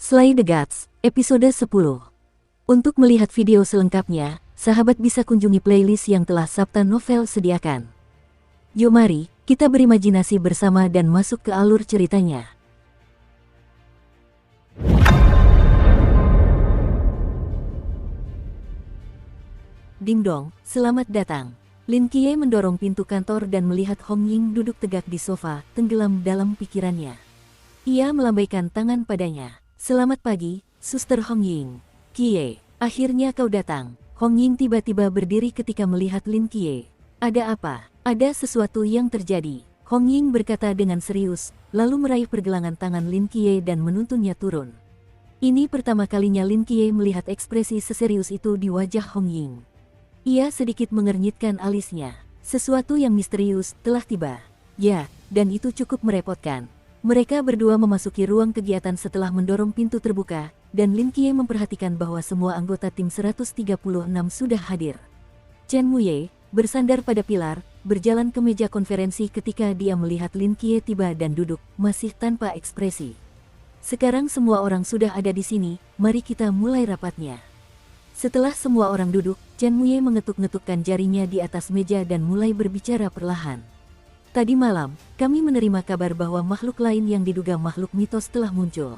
Slay the Gods, episode 10. Untuk melihat video selengkapnya, sahabat bisa kunjungi playlist yang telah Sabta Novel sediakan. Yuk mari, kita berimajinasi bersama dan masuk ke alur ceritanya. Ding dong, selamat datang. Lin Qiye mendorong pintu kantor dan melihat Hong Ying duduk tegak di sofa, tenggelam dalam pikirannya. Ia melambaikan tangan padanya. Selamat pagi, Suster Hong Ying. Qiye, akhirnya kau datang. Hong Ying tiba-tiba berdiri ketika melihat Lin Qiye. Ada apa? Ada sesuatu yang terjadi. Hong Ying berkata dengan serius, lalu meraih pergelangan tangan Lin Qiye dan menuntunnya turun. Ini pertama kalinya Lin Qiye melihat ekspresi seserius itu di wajah Hong Ying. Ia sedikit mengernyitkan alisnya. Sesuatu yang misterius telah tiba. Ya, dan itu cukup merepotkan. Mereka berdua memasuki ruang kegiatan setelah mendorong pintu terbuka, dan Lin Qiye memperhatikan bahwa semua anggota tim 136 sudah hadir. Chen Muye, bersandar pada pilar, berjalan ke meja konferensi ketika dia melihat Lin Qiye tiba dan duduk, masih tanpa ekspresi. Sekarang semua orang sudah ada di sini, mari kita mulai rapatnya. Setelah semua orang duduk, Chen Muye mengetuk-ngetukkan jarinya di atas meja dan mulai berbicara perlahan. Tadi malam, kami menerima kabar bahwa makhluk lain yang diduga makhluk mitos telah muncul.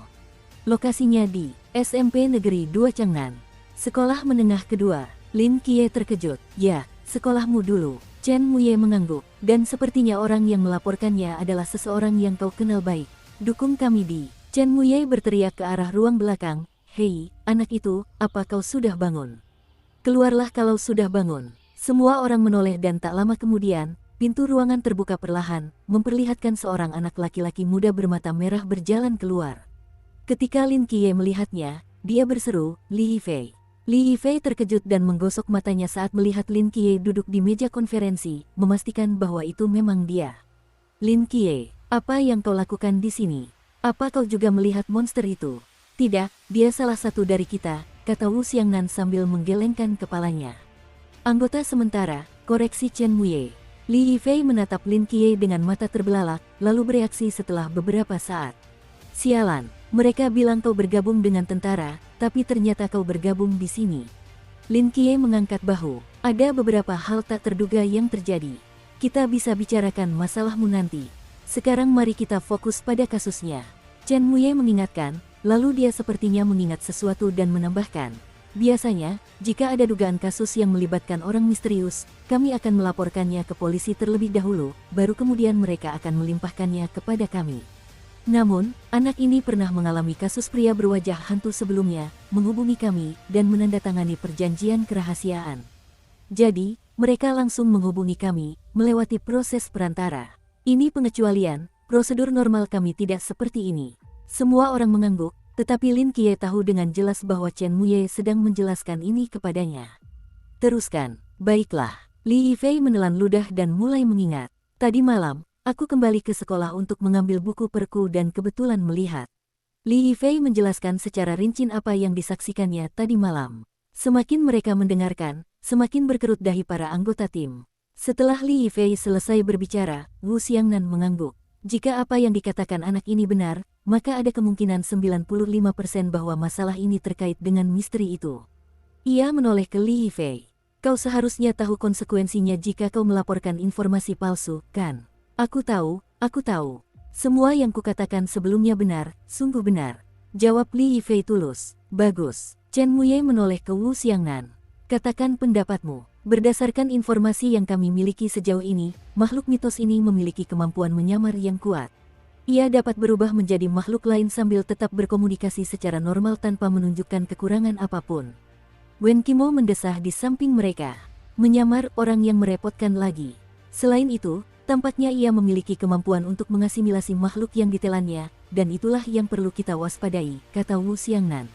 Lokasinya di SMP Negeri 2 Changnan. Sekolah menengah kedua. Lin Qiye terkejut. Ya, sekolahmu dulu. Chen Muye mengangguk, dan sepertinya orang yang melaporkannya adalah seseorang yang kau kenal baik. Dukung kami di. Chen Muye berteriak ke arah ruang belakang. Hei, anak itu, apa kau sudah bangun? Keluarlah kalau sudah bangun. Semua orang menoleh dan tak lama kemudian, pintu ruangan terbuka perlahan, memperlihatkan seorang anak laki-laki muda bermata merah berjalan keluar. Ketika Lin Qiye melihatnya, dia berseru, Li Yifei. Li Yifei terkejut dan menggosok matanya saat melihat Lin Qiye duduk di meja konferensi, memastikan bahwa itu memang dia. Lin Qiye, apa yang kau lakukan di sini? Apa kau juga melihat monster itu? Tidak, dia salah satu dari kita, kata Wu Xiangnan sambil menggelengkan kepalanya. Anggota sementara, koreksi Chen Muye. Li Yifei menatap Lin Qiye dengan mata terbelalak, lalu bereaksi setelah beberapa saat. Sialan, mereka bilang kau bergabung dengan tentara, tapi ternyata kau bergabung di sini. Lin Qiye mengangkat bahu. Ada beberapa hal tak terduga yang terjadi. Kita bisa bicarakan masalahmu nanti. Sekarang mari kita fokus pada kasusnya. Chen Muye mengingatkan, lalu dia sepertinya mengingat sesuatu dan menambahkan. Biasanya, jika ada dugaan kasus yang melibatkan orang misterius, kami akan melaporkannya ke polisi terlebih dahulu, baru kemudian mereka akan melimpahkannya kepada kami. Namun, anak ini pernah mengalami kasus pria berwajah hantu sebelumnya, menghubungi kami, dan menandatangani perjanjian kerahasiaan. Jadi, mereka langsung menghubungi kami, melewati proses perantara. Ini pengecualian, prosedur normal kami tidak seperti ini. Semua orang mengangguk, tetapi Lin Qiye tahu dengan jelas bahwa Chen Muye sedang menjelaskan ini kepadanya. Teruskan, baiklah. Li Yifei menelan ludah dan mulai mengingat. Tadi malam, aku kembali ke sekolah untuk mengambil buku perku dan kebetulan melihat. Li Yifei menjelaskan secara rinci apa yang disaksikannya tadi malam. Semakin mereka mendengarkan, semakin berkerut dahi para anggota tim. Setelah Li Yifei selesai berbicara, Wu Xiangnan mengangguk. Jika apa yang dikatakan anak ini benar, maka ada kemungkinan 95% bahwa masalah ini terkait dengan misteri itu. Ia menoleh ke Li Yifei. Kau seharusnya tahu konsekuensinya jika kau melaporkan informasi palsu, kan? Aku tahu. Semua yang kukatakan sebelumnya benar, sungguh benar. Jawab Li Yifei tulus. Bagus. Chen Muye menoleh ke Wu Xiangnan. Katakan pendapatmu. Berdasarkan informasi yang kami miliki sejauh ini, makhluk mitos ini memiliki kemampuan menyamar yang kuat. Ia dapat berubah menjadi makhluk lain sambil tetap berkomunikasi secara normal tanpa menunjukkan kekurangan apapun. Wen Qimo mendesah di samping mereka. Menyamar orang yang merepotkan lagi. Selain itu, tampaknya ia memiliki kemampuan untuk mengasimilasi makhluk yang ditelannya, dan itulah yang perlu kita waspadai, kata Wu Xiangnan.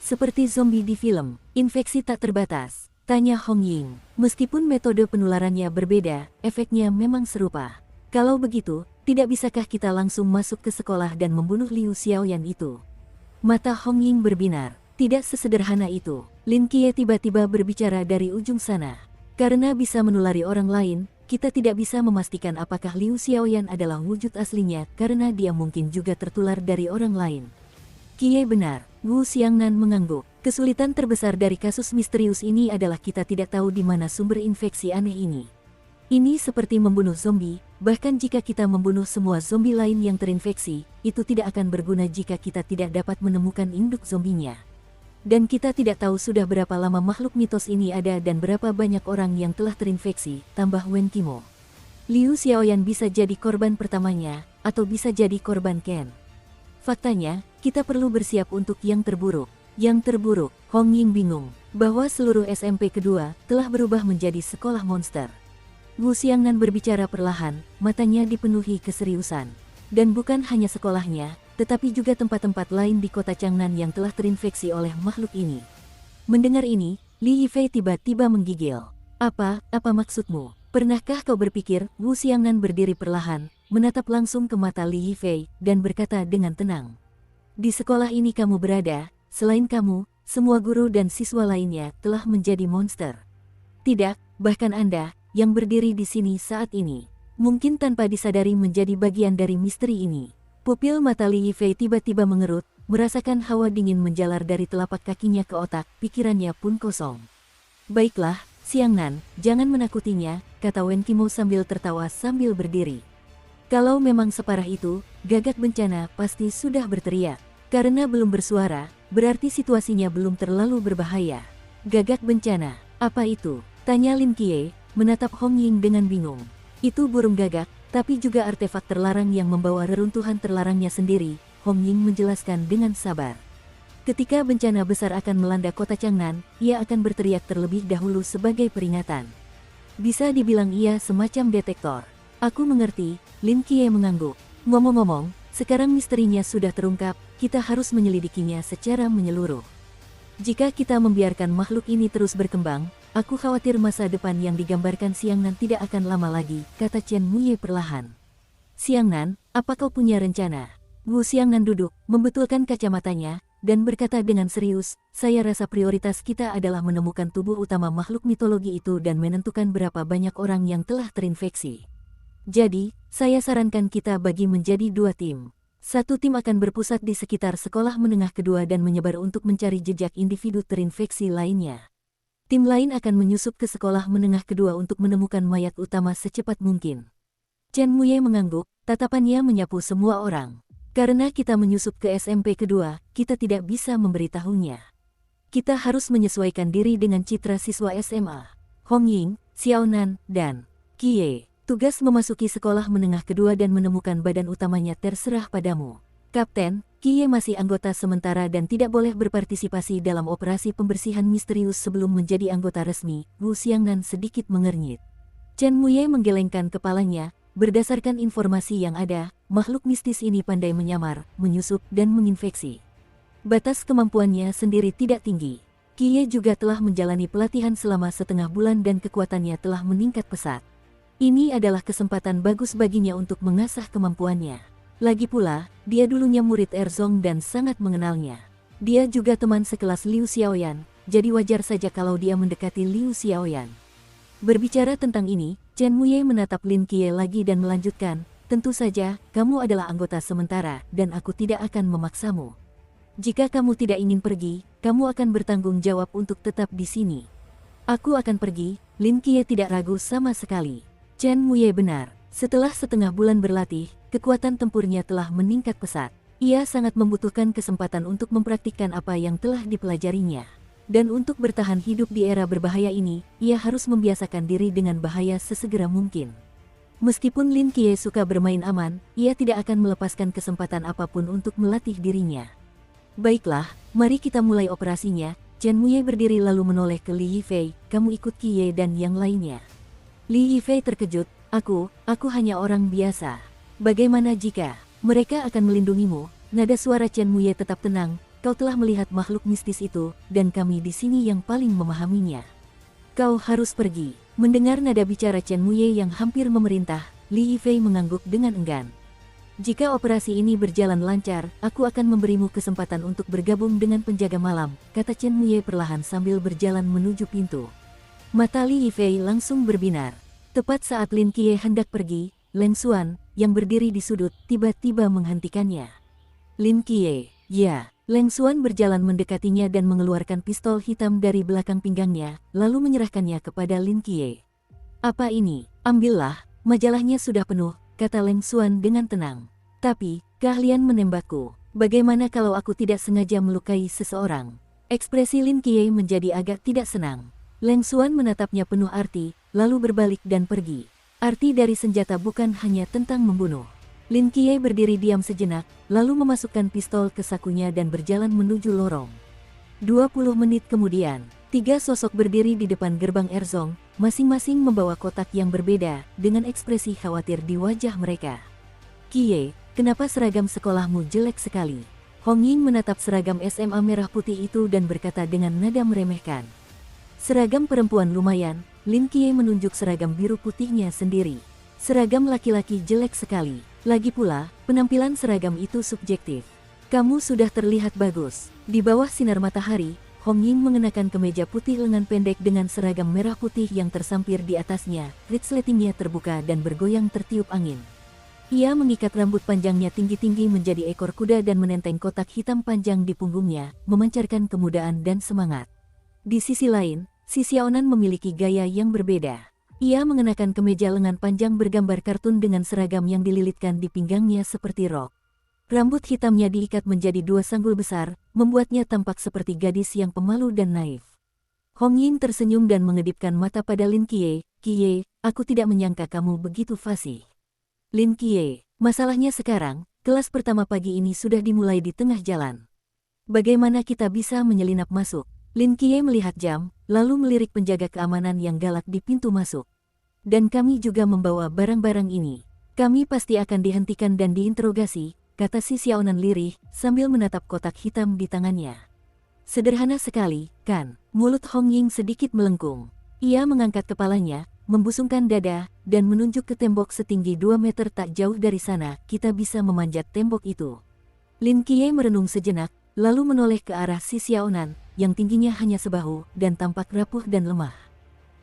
Seperti zombie di film, infeksi tak terbatas. Tanya Hong Ying. Meskipun metode penularannya berbeda, efeknya memang serupa. Kalau begitu, tidak bisakah kita langsung masuk ke sekolah dan membunuh Liu Xiaoyan itu? Mata Hong Ying berbinar. Tidak sesederhana itu. Lin Qiye tiba-tiba berbicara dari ujung sana. Karena bisa menulari orang lain, kita tidak bisa memastikan apakah Liu Xiaoyan adalah wujud aslinya karena dia mungkin juga tertular dari orang lain. Kie benar, Wu Xiangnan mengangguk. Kesulitan terbesar dari kasus misterius ini adalah kita tidak tahu di mana sumber infeksi aneh ini. Ini seperti membunuh zombie, bahkan jika kita membunuh semua zombie lain yang terinfeksi, itu tidak akan berguna jika kita tidak dapat menemukan induk zombinya. Dan kita tidak tahu sudah berapa lama makhluk mitos ini ada dan berapa banyak orang yang telah terinfeksi, tambah Wen Qimo. Liu Xiaoyan bisa jadi korban pertamanya, atau bisa jadi korban Ken. Faktanya, kita perlu bersiap untuk yang terburuk. Yang terburuk, Hong Ying bingung, bahwa seluruh SMP kedua telah berubah menjadi sekolah monster. Wu Xiangnan berbicara perlahan, matanya dipenuhi keseriusan. Dan bukan hanya sekolahnya, tetapi juga tempat-tempat lain di kota Changnan yang telah terinfeksi oleh makhluk ini. Mendengar ini, Li Yifei tiba-tiba menggigil. Apa maksudmu? Pernahkah kau berpikir? Wu Xiangnan berdiri perlahan, menatap langsung ke mata Li Yifei, dan berkata dengan tenang. Di sekolah ini kamu berada, selain kamu, semua guru dan siswa lainnya telah menjadi monster. Tidak, bahkan Anda, yang berdiri di sini saat ini, mungkin tanpa disadari menjadi bagian dari misteri ini. Pupil mata Li Yifei tiba-tiba mengerut, merasakan hawa dingin menjalar dari telapak kakinya ke otak, pikirannya pun kosong. Baiklah, Xiangnan, jangan menakutinya, kata Wen Qimo sambil tertawa sambil berdiri. Kalau memang separah itu, Gagak Bencana pasti sudah berteriak. Karena belum bersuara, berarti situasinya belum terlalu berbahaya. Gagak Bencana, apa itu? Tanya Lin Kie, menatap Hong Ying dengan bingung. Itu burung gagak, tapi juga artefak terlarang yang membawa reruntuhan terlarangnya sendiri, Hong Ying menjelaskan dengan sabar. Ketika bencana besar akan melanda kota Changnan, ia akan berteriak terlebih dahulu sebagai peringatan. Bisa dibilang ia semacam detektor. Aku mengerti, Lin Kie mengangguk. Ngomong-ngomong, sekarang misterinya sudah terungkap, kita harus menyelidikinya secara menyeluruh. Jika kita membiarkan makhluk ini terus berkembang, aku khawatir masa depan yang digambarkan Xiangnan tidak akan lama lagi, kata Chen Muye perlahan. Xiangnan, apa kau punya rencana? Wu Xiangnan duduk, membetulkan kacamatanya, dan berkata dengan serius, saya rasa prioritas kita adalah menemukan tubuh utama makhluk mitologi itu dan menentukan berapa banyak orang yang telah terinfeksi. Jadi, saya sarankan kita bagi menjadi 2 tim. Satu tim akan berpusat di sekitar sekolah menengah kedua dan menyebar untuk mencari jejak individu terinfeksi lainnya. Tim lain akan menyusup ke sekolah menengah kedua untuk menemukan mayat utama secepat mungkin. Chen Muye mengangguk, tatapannya menyapu semua orang. Karena kita menyusup ke SMP kedua, kita tidak bisa memberitahunya. Kita harus menyesuaikan diri dengan citra siswa SMA. Hong Ying, Xiaonan, dan Kie. Tugas memasuki sekolah menengah kedua dan menemukan badan utamanya terserah padamu. Kapten, Kie masih anggota sementara dan tidak boleh berpartisipasi dalam operasi pembersihan misterius sebelum menjadi anggota resmi. Wu Xiangnan sedikit mengernyit. Chen Muye menggelengkan kepalanya. Berdasarkan informasi yang ada, makhluk mistis ini pandai menyamar, menyusup, dan menginfeksi. Batas kemampuannya sendiri tidak tinggi. Kie juga telah menjalani pelatihan selama setengah bulan dan kekuatannya telah meningkat pesat. Ini adalah kesempatan bagus baginya untuk mengasah kemampuannya. Lagi pula, dia dulunya murid Erzong dan sangat mengenalnya. Dia juga teman sekelas Liu Xiaoyan, jadi wajar saja kalau dia mendekati Liu Xiaoyan. Berbicara tentang ini, Chen Muye menatap Lin Kie lagi dan melanjutkan, tentu saja, kamu adalah anggota sementara, dan aku tidak akan memaksamu. Jika kamu tidak ingin pergi, kamu akan bertanggung jawab untuk tetap di sini. Aku akan pergi, Lin Kie tidak ragu sama sekali. Chen Muye benar, setelah setengah bulan berlatih, kekuatan tempurnya telah meningkat pesat. Ia sangat membutuhkan kesempatan untuk mempraktikkan apa yang telah dipelajarinya. Dan untuk bertahan hidup di era berbahaya ini, ia harus membiasakan diri dengan bahaya sesegera mungkin. Meskipun Lin Kie suka bermain aman, ia tidak akan melepaskan kesempatan apapun untuk melatih dirinya. Baiklah, mari kita mulai operasinya. Chen Muye berdiri lalu menoleh ke Li Yifei, kamu ikut Kie dan yang lainnya. Li Yifei terkejut, aku hanya orang biasa. Bagaimana jika mereka akan melindungimu? Nada suara Chen Muye tetap tenang, kau telah melihat makhluk mistis itu, dan kami di sini yang paling memahaminya. Kau harus pergi. Mendengar nada bicara Chen Muye yang hampir memerintah, Li Yifei mengangguk dengan enggan. Jika operasi ini berjalan lancar, aku akan memberimu kesempatan untuk bergabung dengan penjaga malam, kata Chen Muye perlahan sambil berjalan menuju pintu. Mata Li Yifei langsung berbinar. Tepat saat Lin Kie hendak pergi, Leng Xuan, yang berdiri di sudut, tiba-tiba menghentikannya. Lin Kie, ya, Leng Xuan berjalan mendekatinya dan mengeluarkan pistol hitam dari belakang pinggangnya, lalu menyerahkannya kepada Lin Qiye. Apa ini? Ambillah, majalahnya sudah penuh, kata Leng Xuan dengan tenang. Tapi, keahlian menembakku. Bagaimana kalau aku tidak sengaja melukai seseorang? Ekspresi Lin Qiye menjadi agak tidak senang. Leng Xuan menatapnya penuh arti, lalu berbalik dan pergi. Arti dari senjata bukan hanya tentang membunuh. Lin Qiye berdiri diam sejenak, lalu memasukkan pistol ke sakunya dan berjalan menuju lorong. 20 menit kemudian, 3 sosok berdiri di depan gerbang Erzong, masing-masing membawa kotak yang berbeda, dengan ekspresi khawatir di wajah mereka. Qiye, kenapa seragam sekolahmu jelek sekali? Hong Ying menatap seragam SMA merah putih itu dan berkata dengan nada meremehkan. Seragam perempuan lumayan, Lin Qiye menunjuk seragam biru putihnya sendiri. Seragam laki-laki jelek sekali. Lagi pula, penampilan seragam itu subjektif. Kamu sudah terlihat bagus. Di bawah sinar matahari, Hong Ying mengenakan kemeja putih lengan pendek dengan seragam merah putih yang tersampir di atasnya. Resletingnya terbuka dan bergoyang tertiup angin. Ia mengikat rambut panjangnya tinggi-tinggi menjadi ekor kuda dan menenteng kotak hitam panjang di punggungnya, memancarkan kemudaan dan semangat. Di sisi lain, si Xiaonan memiliki gaya yang berbeda. Ia mengenakan kemeja lengan panjang bergambar kartun dengan seragam yang dililitkan di pinggangnya seperti rok. Rambut hitamnya diikat menjadi 2 sanggul besar, membuatnya tampak seperti gadis yang pemalu dan naif. Hong Ying tersenyum dan mengedipkan mata pada Lin Qiye. Qiye, aku tidak menyangka kamu begitu fasih. Lin Qiye, masalahnya sekarang, kelas pertama pagi ini sudah dimulai di tengah jalan. Bagaimana kita bisa menyelinap masuk? Lin Qiye melihat jam, lalu melirik penjaga keamanan yang galak di pintu masuk. Dan kami juga membawa barang-barang ini. Kami pasti akan dihentikan dan diinterogasi, kata si Xiaonan lirih, sambil menatap kotak hitam di tangannya. Sederhana sekali, kan? Mulut Hong Ying sedikit melengkung. Ia mengangkat kepalanya, membusungkan dada, dan menunjuk ke tembok setinggi 2 meter tak jauh dari sana, kita bisa memanjat tembok itu. Lin Qiye merenung sejenak, lalu menoleh ke arah si Xiaonan, yang tingginya hanya sebahu, dan tampak rapuh dan lemah.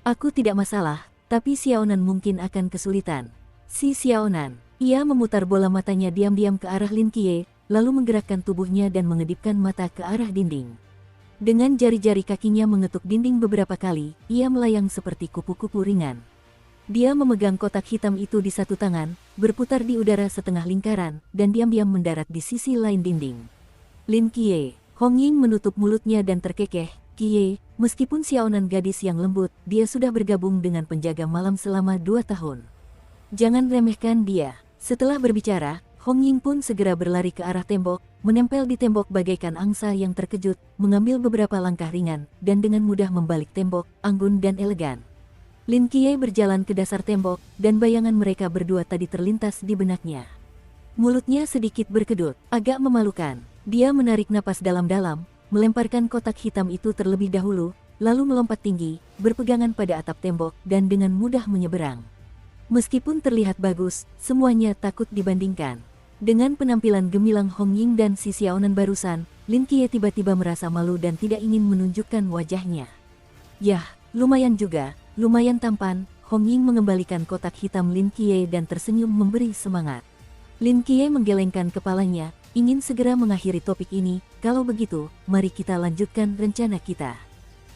Aku tidak masalah, tapi Xiaonan mungkin akan kesulitan. Si Xiaonan, ia memutar bola matanya diam-diam ke arah Lin Qiye, lalu menggerakkan tubuhnya dan mengedipkan mata ke arah dinding. Dengan jari-jari kakinya mengetuk dinding beberapa kali, ia melayang seperti kupu-kupu ringan. Dia memegang kotak hitam itu di satu tangan, berputar di udara setengah lingkaran, dan diam-diam mendarat di sisi lain dinding. Lin Qiye, Hong Ying menutup mulutnya dan terkekeh. Qiye, meskipun Xiaonan gadis yang lembut, dia sudah bergabung dengan penjaga malam selama 2 tahun. Jangan remehkan dia. Setelah berbicara, Hong Ying pun segera berlari ke arah tembok, menempel di tembok bagaikan angsa yang terkejut, mengambil beberapa langkah ringan, dan dengan mudah membalik tembok, anggun dan elegan. Lin Qiye berjalan ke dasar tembok, dan bayangan mereka berdua tadi terlintas di benaknya. Mulutnya sedikit berkedut, agak memalukan. Dia menarik napas dalam-dalam, melemparkan kotak hitam itu terlebih dahulu, lalu melompat tinggi, berpegangan pada atap tembok, dan dengan mudah menyeberang. Meskipun terlihat bagus, semuanya takut dibandingkan. Dengan penampilan gemilang Hong Ying dan si Xiaonan barusan, Lin Qiye tiba-tiba merasa malu dan tidak ingin menunjukkan wajahnya. Yah, lumayan juga, lumayan tampan. Hong Ying mengembalikan kotak hitam Lin Qiye dan tersenyum memberi semangat. Lin Qiye menggelengkan kepalanya, ingin segera mengakhiri topik ini. Kalau begitu, mari kita lanjutkan rencana kita.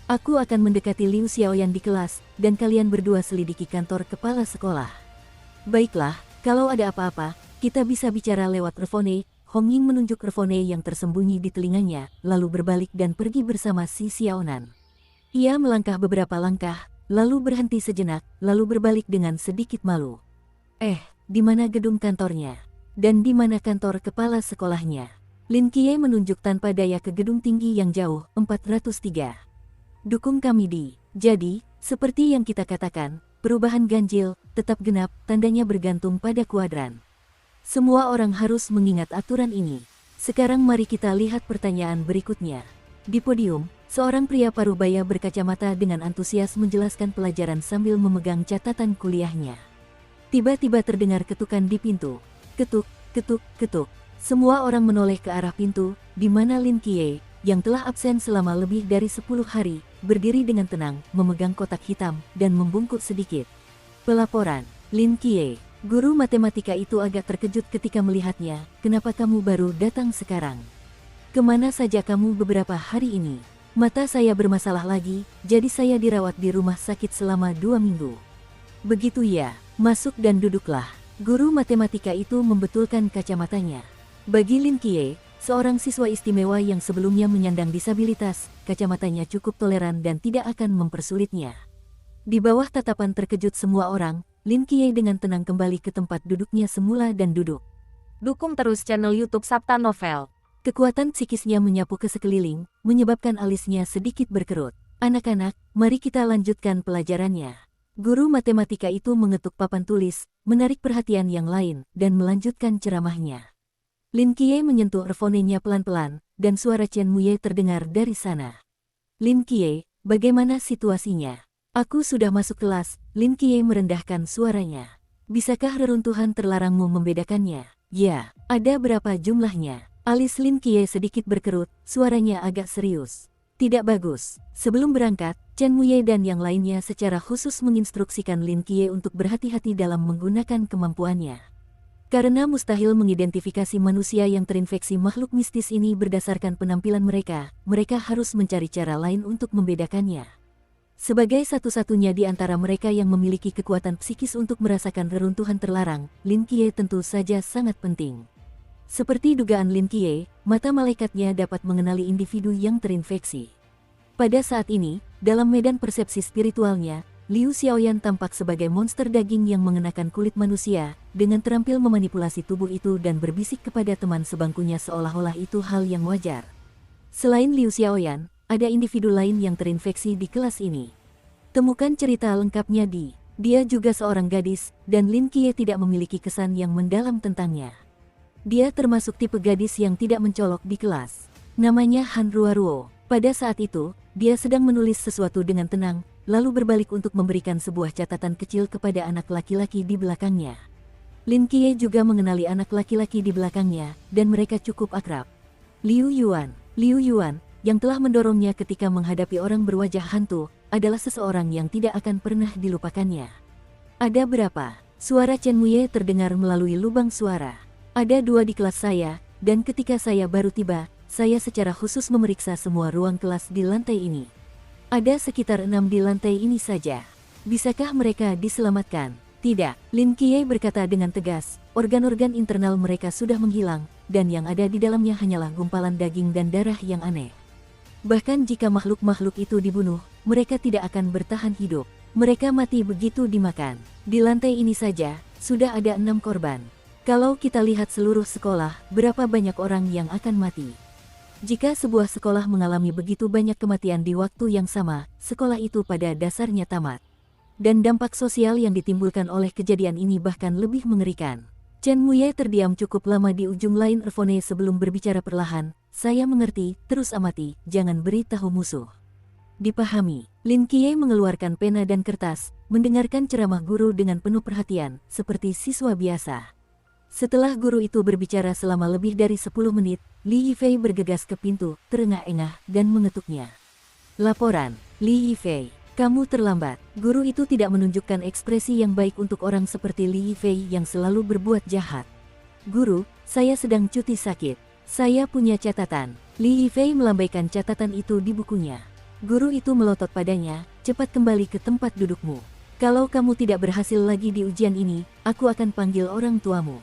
Aku akan mendekati Liu Xiaoyan di kelas, dan kalian berdua selidiki kantor kepala sekolah. Baiklah, kalau ada apa-apa, kita bisa bicara lewat earphone. Hong Ying menunjuk earphone yang tersembunyi di telinganya, lalu berbalik dan pergi bersama si Xiaonan. Ia melangkah beberapa langkah, lalu berhenti sejenak, lalu berbalik dengan sedikit malu. Di mana gedung kantornya? Dan di mana kantor kepala sekolahnya? Lin Qiye menunjuk tanpa daya ke gedung tinggi yang jauh, 403. Dukung kami di. Jadi, seperti yang kita katakan, perubahan ganjil, tetap genap, tandanya bergantung pada kuadran. Semua orang harus mengingat aturan ini. Sekarang mari kita lihat pertanyaan berikutnya. Di podium, seorang pria parubaya berkacamata dengan antusias menjelaskan pelajaran sambil memegang catatan kuliahnya. Tiba-tiba terdengar ketukan di pintu. Ketuk, ketuk, ketuk. Semua orang menoleh ke arah pintu, di mana Lin Qiye, yang telah absen selama lebih dari 10 hari, berdiri dengan tenang, memegang kotak hitam, dan membungkuk sedikit. Pelaporan, Lin Qiye. Guru matematika itu agak terkejut ketika melihatnya. Kenapa kamu baru datang sekarang? Kemana saja kamu beberapa hari ini? Mata saya bermasalah lagi, jadi saya dirawat di rumah sakit selama 2 minggu. Begitu ya, masuk dan duduklah. Guru matematika itu membetulkan kacamatanya. Bagi Lin Qiye, seorang siswa istimewa yang sebelumnya menyandang disabilitas, kacamatanya cukup toleran dan tidak akan mempersulitnya. Di bawah tatapan terkejut semua orang, Lin Qiye dengan tenang kembali ke tempat duduknya semula dan duduk. Dukung terus channel YouTube Sabta Novel. Kekuatan psikisnya menyapu ke sekeliling, menyebabkan alisnya sedikit berkerut. Anak-anak, mari kita lanjutkan pelajarannya. Guru matematika itu mengetuk papan tulis, menarik perhatian yang lain, dan melanjutkan ceramahnya. Lin Qiye menyentuh earphone-nya pelan-pelan, dan suara Chen Muye terdengar dari sana. Lin Qiye, bagaimana situasinya? Aku sudah masuk kelas, Lin Qiye merendahkan suaranya. Bisakah reruntuhan terlarangmu membedakannya? Ya, ada berapa jumlahnya? Alis Lin Qiye sedikit berkerut, suaranya agak serius. Tidak bagus. Sebelum berangkat, Chen Muye dan yang lainnya secara khusus menginstruksikan Lin Qiye untuk berhati-hati dalam menggunakan kemampuannya. Karena mustahil mengidentifikasi manusia yang terinfeksi makhluk mistis ini berdasarkan penampilan mereka, mereka harus mencari cara lain untuk membedakannya. Sebagai satu-satunya di antara mereka yang memiliki kekuatan psikis untuk merasakan reruntuhan terlarang, Lin Qiye tentu saja sangat penting. Seperti dugaan Lin Qiye, mata malaikatnya dapat mengenali individu yang terinfeksi. Pada saat ini, dalam medan persepsi spiritualnya, Liu Xiaoyan tampak sebagai monster daging yang mengenakan kulit manusia, dengan terampil memanipulasi tubuh itu dan berbisik kepada teman sebangkunya seolah-olah itu hal yang wajar. Selain Liu Xiaoyan, ada individu lain yang terinfeksi di kelas ini. Temukan cerita lengkapnya di Dia juga seorang gadis, dan Lin Qiye tidak memiliki kesan yang mendalam tentangnya. Dia termasuk tipe gadis yang tidak mencolok di kelas. Namanya Han Ruoruo. Pada saat itu, dia sedang menulis sesuatu dengan tenang, lalu berbalik untuk memberikan sebuah catatan kecil kepada anak laki-laki di belakangnya. Lin Qiye juga mengenali anak laki-laki di belakangnya, dan mereka cukup akrab. Liu Yuan, yang telah mendorongnya ketika menghadapi orang berwajah hantu, adalah seseorang yang tidak akan pernah dilupakannya. Ada berapa? Suara Chen Muye terdengar melalui lubang suara. Ada 2 di kelas saya, dan ketika saya baru tiba, saya secara khusus memeriksa semua ruang kelas di lantai ini. Ada sekitar 6 di lantai ini saja. Bisakah mereka diselamatkan? Tidak, Lin Qiye berkata dengan tegas, organ-organ internal mereka sudah menghilang, dan yang ada di dalamnya hanyalah gumpalan daging dan darah yang aneh. Bahkan jika makhluk-makhluk itu dibunuh, mereka tidak akan bertahan hidup. Mereka mati begitu dimakan. Di lantai ini saja, sudah ada 6 korban. Kalau kita lihat seluruh sekolah, berapa banyak orang yang akan mati? Jika sebuah sekolah mengalami begitu banyak kematian di waktu yang sama, sekolah itu pada dasarnya tamat. Dan dampak sosial yang ditimbulkan oleh kejadian ini bahkan lebih mengerikan. Chen Muye terdiam cukup lama di ujung lain earphone sebelum berbicara perlahan. Saya mengerti, terus amati, jangan beritahu musuh. Dipahami. Lin Qiye mengeluarkan pena dan kertas, mendengarkan ceramah guru dengan penuh perhatian, seperti siswa biasa. Setelah guru itu berbicara selama lebih dari 10 menit, Li Yifei bergegas ke pintu, terengah-engah, dan mengetuknya. Laporan, Li Yifei, kamu terlambat. Guru itu tidak menunjukkan ekspresi yang baik untuk orang seperti Li Yifei yang selalu berbuat jahat. Guru, saya sedang cuti sakit. Saya punya catatan. Li Yifei melambaikan catatan itu di bukunya. Guru itu melotot padanya, cepat kembali ke tempat dudukmu. Kalau kamu tidak berhasil lagi di ujian ini, aku akan panggil orang tuamu.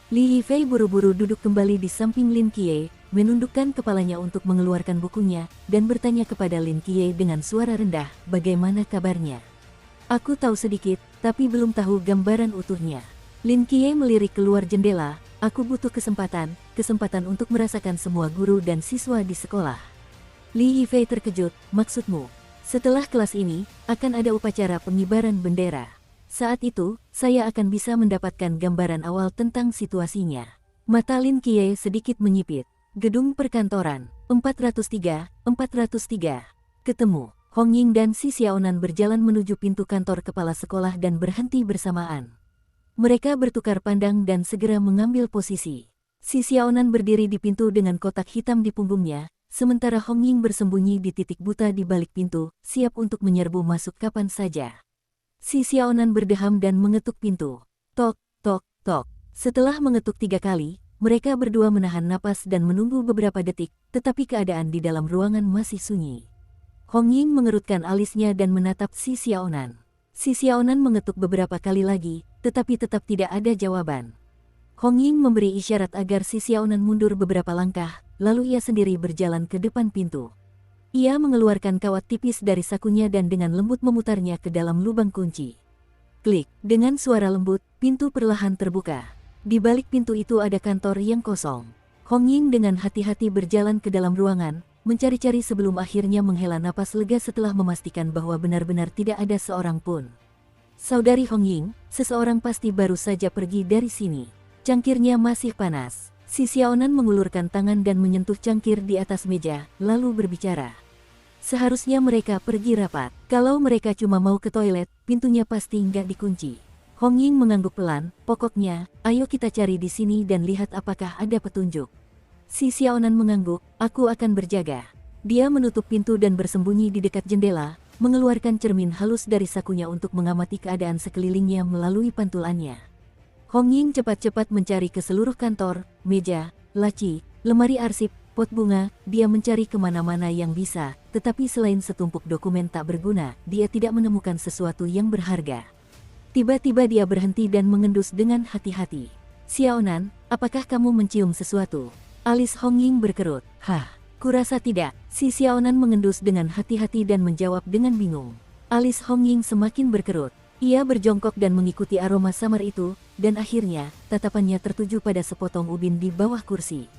Li Yifei buru-buru duduk kembali di samping Lin Qiye, menundukkan kepalanya untuk mengeluarkan bukunya, dan bertanya kepada Lin Qiye dengan suara rendah, bagaimana kabarnya? Aku tahu sedikit, tapi belum tahu gambaran utuhnya. Lin Qiye melirik keluar jendela, aku butuh kesempatan untuk merasakan semua guru dan siswa di sekolah. Li Yifei terkejut, maksudmu? Setelah kelas ini, akan ada upacara pengibaran bendera. Saat itu, saya akan bisa mendapatkan gambaran awal tentang situasinya. Mata Lin Qiye sedikit menyipit. Gedung perkantoran, 403. Ketemu, Hong Ying dan Si Xiaonan berjalan menuju pintu kantor kepala sekolah dan berhenti bersamaan. Mereka bertukar pandang dan segera mengambil posisi. Si Xiaonan berdiri di pintu dengan kotak hitam di punggungnya, sementara Hong Ying bersembunyi di titik buta di balik pintu, siap untuk menyerbu masuk kapan saja. Si Xiaonan berdeham dan mengetuk pintu. Tok, tok, tok. Setelah mengetuk 3 kali, Mereka berdua menahan napas dan menunggu beberapa detik, tetapi keadaan di dalam ruangan masih sunyi. Hong Ying mengerutkan alisnya dan menatap si Xiaonan. Si Xiaonan mengetuk beberapa kali lagi, tetapi tetap tidak ada jawaban. Hong Ying memberi isyarat agar si Xiaonan mundur beberapa langkah, lalu ia sendiri berjalan ke depan pintu. Ia mengeluarkan kawat tipis dari sakunya dan dengan lembut memutarnya ke dalam lubang kunci. Klik, dengan suara lembut, pintu perlahan terbuka. Di balik pintu itu ada kantor yang kosong. Hong Ying dengan hati-hati berjalan ke dalam ruangan, mencari-cari sebelum akhirnya menghela napas lega setelah memastikan bahwa benar-benar tidak ada seorang pun. Saudari Hong Ying, seseorang pasti baru saja pergi dari sini. Cangkirnya masih panas. Si Xiaonan mengulurkan tangan dan menyentuh cangkir di atas meja, lalu berbicara. Seharusnya mereka pergi rapat. Kalau mereka cuma mau ke toilet, pintunya pasti nggak dikunci. Hong Ying mengangguk pelan, pokoknya, ayo kita cari di sini dan lihat apakah ada petunjuk. Si Xiaonan mengangguk, aku akan berjaga. Dia menutup pintu dan bersembunyi di dekat jendela, mengeluarkan cermin halus dari sakunya untuk mengamati keadaan sekelilingnya melalui pantulannya. Hong Ying cepat-cepat mencari ke seluruh kantor, meja, laci, lemari arsip, pot bunga, dia mencari kemana-mana yang bisa, tetapi selain setumpuk dokumen tak berguna, dia tidak menemukan sesuatu yang berharga. Tiba-tiba dia berhenti dan mengendus dengan hati-hati. Xiaonan, apakah kamu mencium sesuatu? Alis Hong Ying berkerut. Hah, kurasa tidak. Si Xiaonan mengendus dengan hati-hati dan menjawab dengan bingung. Alis Hong Ying semakin berkerut. Ia berjongkok dan mengikuti aroma samar itu, dan akhirnya, tatapannya tertuju pada sepotong ubin di bawah kursi.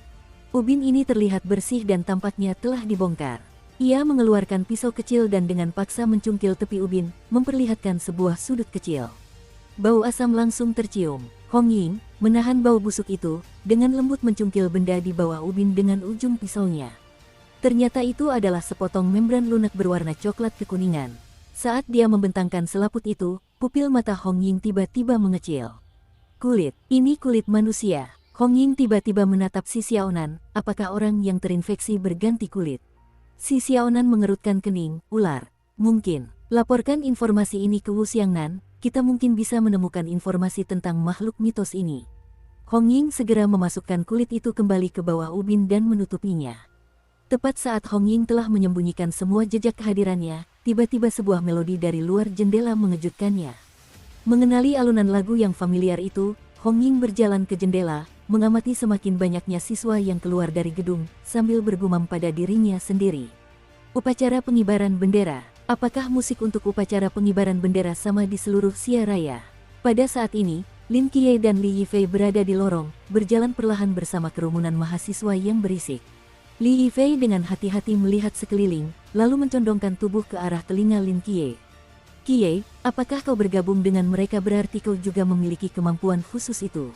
Ubin ini terlihat bersih dan tampaknya telah dibongkar. Ia mengeluarkan pisau kecil dan dengan paksa mencungkil tepi ubin, memperlihatkan sebuah sudut kecil. Bau asam langsung tercium. Hong Ying menahan bau busuk itu, dengan lembut mencungkil benda di bawah ubin dengan ujung pisaunya. Ternyata itu adalah sepotong membran lunak berwarna coklat kekuningan. Saat dia membentangkan selaput itu, pupil mata Hong Ying tiba-tiba mengecil. Kulit, ini kulit manusia. Hong Ying tiba-tiba menatap si Xiaonan, apakah orang yang terinfeksi berganti kulit? Si Xiaonan mengerutkan kening, ular. Mungkin, laporkan informasi ini ke Wu Xiangnan, kita mungkin bisa menemukan informasi tentang makhluk mitos ini. Hong Ying segera memasukkan kulit itu kembali ke bawah ubin dan menutupinya. Tepat saat Hong Ying telah menyembunyikan semua jejak kehadirannya, tiba-tiba sebuah melodi dari luar jendela mengejutkannya. Mengenali alunan lagu yang familiar itu, Hong Ying berjalan ke jendela, mengamati semakin banyaknya siswa yang keluar dari gedung, sambil bergumam pada dirinya sendiri. Upacara pengibaran bendera. Apakah musik untuk upacara pengibaran bendera sama di seluruh Xia Raya? Pada saat ini, Lin Qiye dan Li Yifei berada di lorong, berjalan perlahan bersama kerumunan mahasiswa yang berisik. Li Yifei dengan hati-hati melihat sekeliling, lalu mencondongkan tubuh ke arah telinga Lin Qiye. Qiye, apakah kau bergabung dengan mereka berarti kau juga memiliki kemampuan khusus itu?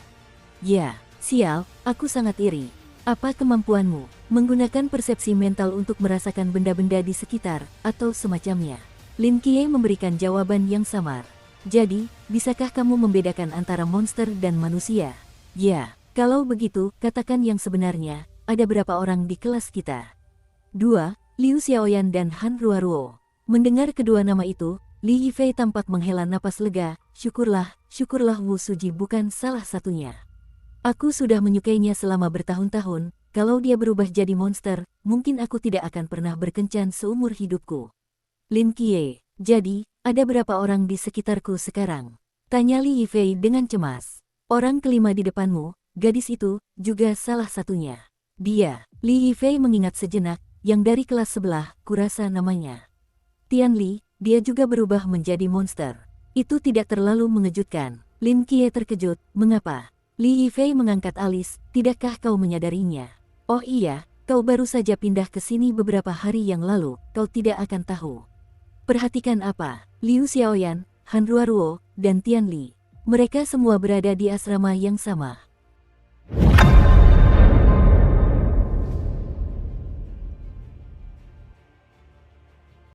Ya. Sial, aku sangat iri. Apa kemampuanmu? Menggunakan persepsi mental untuk merasakan benda-benda di sekitar, atau semacamnya. Lin Qiye memberikan jawaban yang samar. Jadi, bisakah kamu membedakan antara monster dan manusia? Ya, kalau begitu, katakan yang sebenarnya, ada berapa orang di kelas kita? 2. Liu Xiaoyan dan Han Ruoruo. Mendengar kedua nama itu, Li Yifei tampak menghela napas lega, syukurlah Wu Suji bukan salah satunya. Aku sudah menyukainya selama bertahun-tahun, kalau dia berubah jadi monster, mungkin aku tidak akan pernah berkencan seumur hidupku. Lin Qiye, jadi, ada berapa orang di sekitarku sekarang? Tanya Li Yifei dengan cemas. Orang kelima di depanmu, gadis itu, juga salah satunya. Dia, Li Yifei mengingat sejenak, yang dari kelas sebelah, kurasa namanya Tian Li, dia juga berubah menjadi monster. Itu tidak terlalu mengejutkan. Lin Qiye terkejut, mengapa? Li Yifei mengangkat alis, tidakkah kau menyadarinya? Oh iya, kau baru saja pindah ke sini beberapa hari yang lalu, kau tidak akan tahu. Perhatikan apa? Liu Xiaoyan, Han Ruoruo, dan Tian Li. Mereka semua berada di asrama yang sama.